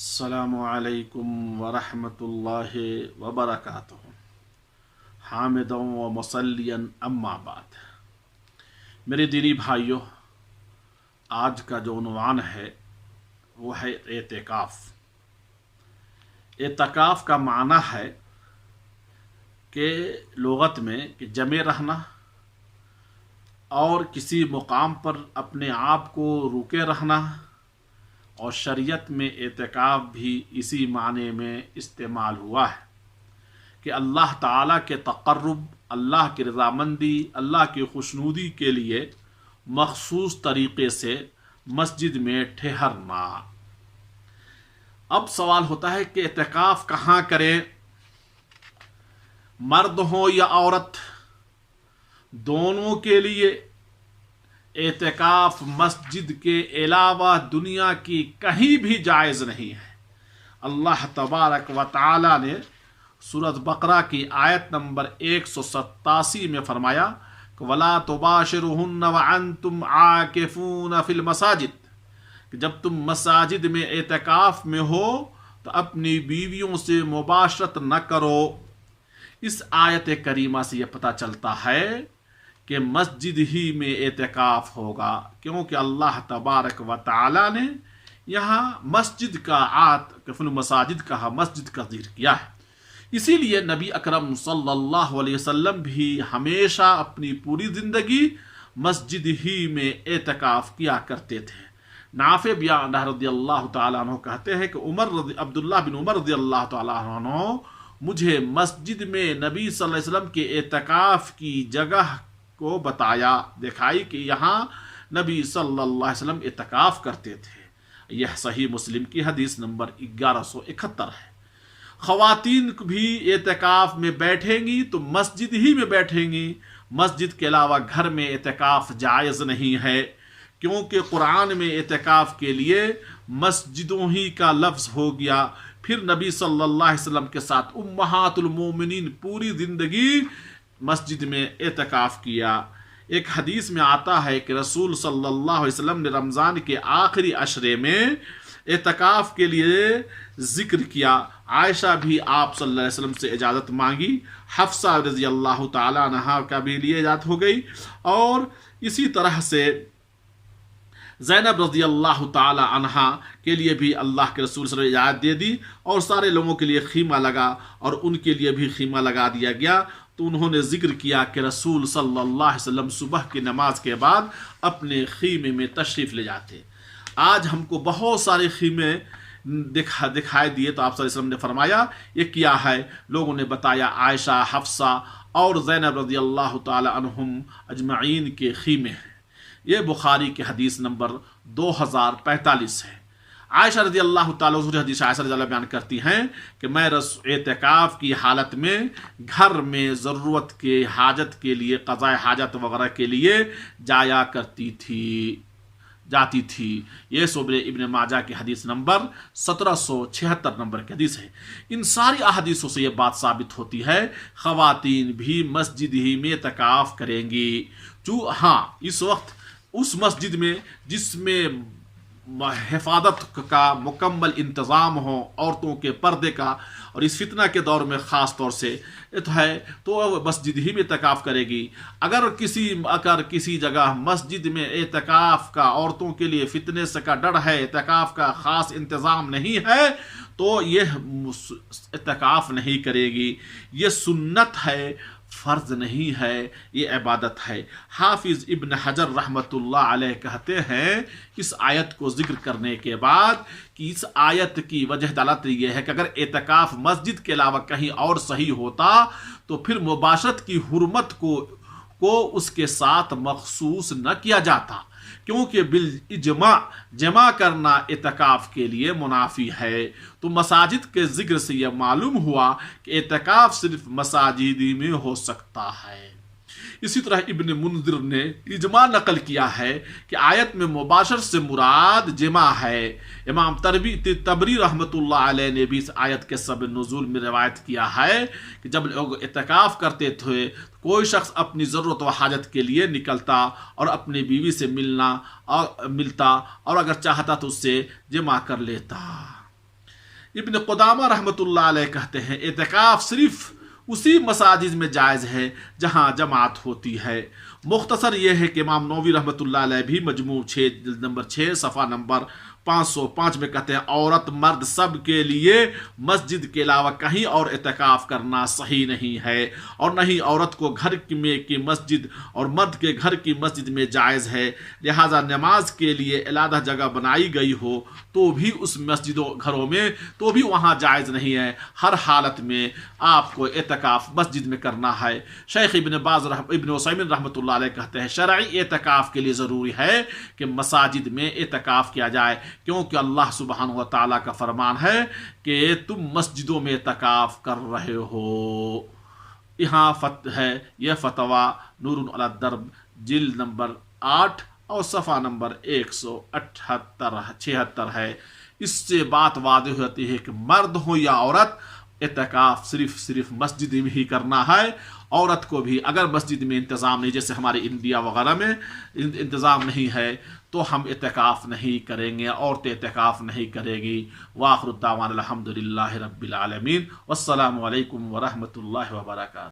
अस्सलामु अलैकुम वरहमतुल्लाहि वबरकातुहू। हामिदन व मुसल्लियन अम्मा बाद। मेरे दीनी भाइयों, आज का जो उन्वान है वो है एतिकाफ़। एतिकाफ़ का माना है कि लुगत में कि जमे रहना और किसी मुकाम पर अपने आप को रुके रहना, और शरीयत में एतिकाफ़ भी इसी माने में इस्तेमाल हुआ है कि अल्लाह ताला के तक़र्रुब, अल्लाह की रज़ामंदी, अल्लाह की खुशनुदी के लिए मखसूस तरीक़े से मस्जिद में ठहरना। अब सवाल होता है कि एतिकाफ़ कहाँ करें? मर्द हो या औरत, दोनों के लिए एतिकाफ़ मस्जिद के अलावा दुनिया की कहीं भी जायज़ नहीं है। अल्लाह तबारक व तआला ने सूरत बकरा की आयत नंबर 187 में फरमाया कि वला तुबाशिरुहुन्ना व अंतुम आकिफून फिल मसाजिद, कि जब तुम मसाजिद में एतिकाफ़ में हो तो अपनी बीवियों से मुबाशरत न करो। इस आयत करीमा से यह पता चलता है कि मस्जिद ही में एतिकाफ़ होगा, क्योंकि अल्लाह तबारक व तआला ने यहाँ मस्जिद का मसाजिद कहा, मस्जिद का ज़िक्र किया है। इसीलिए नबी अकरम सल्लल्लाहु अलैहि वसल्लम भी हमेशा अपनी पूरी ज़िंदगी मस्जिद ही में एतिकाफ़ किया करते थे। नाफ़े बिन रज़ियल्लाहु तआला अन्हु कहते हैं कि अब्दुल्लाह बिन उमर रज़ियल्लाहु तआला अन्हु मुझे मस्जिद में नबी सल्लल्लाहु अलैहि वसल्लम के एतिकाफ़ की जगह को बताया, दिखाई कि यहाँ नबी सल्लल्लाहु अलैहि वसल्लम एतिकाफ़ करते थे। यह सही मुस्लिम की हदीस नंबर 1171 है। ख़वातीन भी एतिकाफ़ में बैठेंगी तो मस्जिद ही में बैठेंगी, मस्जिद के अलावा घर में एतिकाफ़ जायज़ नहीं है, क्योंकि कुरान में एतिकाफ़ के लिए मस्जिदों ही का लफ्ज़ हो गया। फिर नबी सल्लल्लाहु अलैहि वसल्लम के साथ उम्महातुल मोमिनीन पूरी ज़िंदगी मस्जिद में एतिकाफ़ किया। एक हदीस में आता है कि रसूल सल्लल्लाहु अलैहि वसल्लम ने रमज़ान के आखिरी अशरे में एतिकाफ़ के लिए ज़िक्र किया। आयशा भी आप सल्लल्लाहु अलैहि वसल्लम से इजाज़त मांगी, हफ्सा रज़ियल्लाहु ताला अन्हा का भी लिए इजाज़त हो गई, और इसी तरह से ज़ैनब रज़ियल्लाहु ताला अन्हा के लिए भी अल्लाह के रसूल सल्लल्लाहु अलैहि वसल्लम इजाज़त दे दी, और सारे लोगों के लिए खीमा लगा और उनके लिए भी खीमा लगा दिया गया। तो उन्होंने ज़िक्र किया कि रसूल सल्लल्लाहु अलैहि वसल्लम सुबह की नमाज के बाद अपने खीमे में तशरीफ़ ले जाते। आज हमको बहुत सारे खीमे दिखाई दिए, तो आप सल्लल्लाहु अलैहि वसल्लम ने फरमाया ये क्या है? लोगों ने बताया आयशा, हफ्सा और ज़ैनब रज़ियल्लाहु ताला अन्हुम अजमईन के खीमे हैं। ये बुखारी के हदीस नंबर 2045 है। आयशा रज़ियल्लाहु ताला अन्हा हदीस आयशा रज़ियल्लाहु बयान करती हैं कि मैं एतिकाफ़ की हालत में घर में ज़रूरत के हाजत के लिए, क़ज़ाए हाजत वगैरह के लिए जाती थी। ये सुबह इब्न माजा की हदीस नंबर 1776 नंबर की हदीस है। इन सारी अहदीसों से ये बात साबित होती है ख़वातीन भी मस्जिद ही में एतिकाफ़ करेंगी। हाँ, इस वक्त उस मस्जिद में जिसमें हिफाजत का मुकम्मल इंतज़ाम हो, औरतों के पर्दे का, और इस फितना के दौर में ख़ास तौर से तो मस्जिद ही में एतिकाफ़ करेगी। अगर किसी जगह मस्जिद में एतिकाफ़ का औरतों के लिए फितने से का डर है, एतिकाफ़ का ख़ास इंतज़ाम नहीं है, तो यह एतिकाफ़ नहीं करेगी। ये सुन्नत है, फ़र्ज नहीं है, ये इबादत है। हाफिज़ इब्न हजर रहमतुल्लाह अलैह कहते हैं इस आयत को ज़िक्र करने के बाद कि इस आयत की वजह दलालत ये है कि अगर एतिकाफ़ मस्जिद के अलावा कहीं और सही होता तो फिर मुबाशरत की हुर्मत को उसके साथ मखसूस न किया जाता, क्योंकि बिल इजमा जमा करना एतिकाफ़ के लिए मुनाफी है। तो मसाजिद के ज़िक्र से यह मालूम हुआ कि एतिकाफ़ सिर्फ मसाजिद में हो सकता है। इसी तरह इब्न मुंज़िर ने इजमा नकल किया है कि आयत में मुबाशर से मुराद जमा है। इमाम तबरी रहमतुल्लाह अलैह ने भी इस आयत के सब नुज़ूल में रिवायत किया है कि जब लोग एतिकाफ़ करते थे कोई शख्स अपनी ज़रूरत व हाजत के लिए निकलता और अपनी बीवी से मिलता और अगर चाहता तो उससे जमा कर लेता। ابن قدامہ رحمۃ اللہ علیہ کہتے ہیں اعتکاف صرف اسی مساجد میں جائز ہے جہاں جماعت ہوتی ہے۔ مختصر یہ ہے کہ امام نووی رحمۃ اللہ علیہ بھی مجموع 6 جلد نمبر 6 صفحہ نمبر 505 میں کہتے ہیں عورت مرد سب کے لیے مسجد کے علاوہ کہیں اور اعتکاف کرنا صحیح نہیں ہے، اور نہ ہی عورت کو گھر میں کی مسجد اور مرد کے گھر کی مسجد میں جائز ہے، لہذا نماز کے لیے علیحدہ جگہ بنائی گئی ہو تو بھی اس مسجدوں گھروں میں تو بھی وہاں جائز نہیں ہے، ہر حالت میں آپ کو اعتکاف مسجد میں کرنا ہے۔ شیخ ابن عثیمین رحمۃ اللہ علیہ کہتے ہیں شرعی اعتکاف کے لیے ضروری ہے کہ مساجد میں اعتکاف کیا جائے، کیونکہ اللہ سبحانہ و تعالیٰ کا فرمان ہے کہ تم مسجدوں میں اعتکاف کر رہے ہو۔ یہاں ہے یہ فتویٰ نور علی الدرب جلد نمبر 8 اور صفحہ نمبر 176 ہے۔ اس سے بات واضح ہوتی ہے کہ مرد ہو یا عورت اعتکاف صرف مسجد میں ہی کرنا ہے۔ عورت کو بھی اگر مسجد میں انتظام نہیں، جیسے ہمارے انڈیا وغیرہ میں انتظام نہیں ہے تو ہم اعتکاف نہیں کریں گے، عورتیں اعتکاف نہیں کرے گی۔ وآخر الدعوانا الحمدللہ رب العالمین، والسلام علیکم ورحمۃ اللہ وبرکاتہ۔